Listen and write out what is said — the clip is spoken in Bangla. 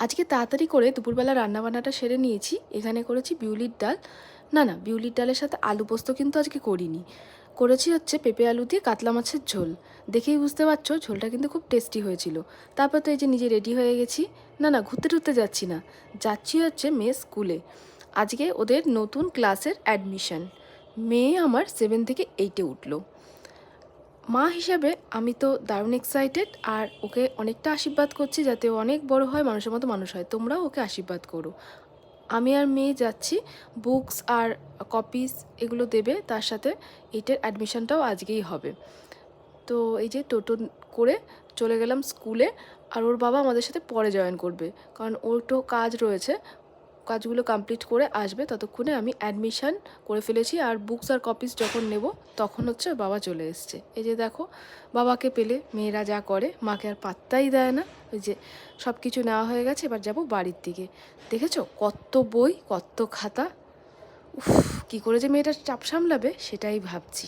আজকে তাড়াতাড়ি করে দুপুরবেলা রান্নাবান্নাটা সেরে নিয়েছি। এখানে করেছি বিউলির ডাল। না, বিউলির ডালের সাথে আলু পোস্ত কিন্তু আজকে করিনি। করেছি হচ্ছে পেঁপে আলু দিয়ে কাতলা মাছের ঝোল। দেখেই বুঝতে পারছো ঝোলটা কিন্তু খুব টেস্টি হয়েছিল। তারপর তো এই যে নিজে রেডি হয়ে গেছি। না, ঘুরতে টুরতে যাচ্ছি না, যাচ্ছি হচ্ছে মেয়ে স্কুলে। আজকে ওদের নতুন ক্লাসের অ্যাডমিশন। মেয়ে আমার 7 থেকে 8-এ উঠলো। মা হিসাবে আমি তো দারুণ এক্সাইটেড, আর ওকে অনেকটা আশীর্বাদ করছি যাতে ও অনেক বড় হয়, মানুষের মতো মানুষ হয়। তোমরাও ওকে আশীর্বাদ করো। আমি আর মেয়ে যাচ্ছি। বুকস আর কপিস এগুলো দেবে, তার সাথে এইটার অ্যাডমিশনটাও আজকেই হবে। তো এই যে টোটো করে চলে গেলাম স্কুলে। আর ওর বাবা আমাদের সাথে পরে জয়েন করবে, কারণ ওর তো কাজ রয়েছে। কাজগুলো কমপ্লিট করে আসবে, ততক্ষণে আমি অ্যাডমিশান করে ফেলেছি। আর বুকস আর কপিস যখন নেব তখন হচ্ছে বাবা চলে এসছে। এই যে দেখো, বাবাকে পেলে মেয়েরা যা করে, মাকে আর পাত্তাই দেয় না। ওই যে সব কিছু নেওয়া হয়ে গেছে, এবার যাব বাড়ির দিকে। দেখেছো কত বই, কত খাতা। উফ, কী করে যে মেয়েটা চাপ সামলাবে সেটাই ভাবছি।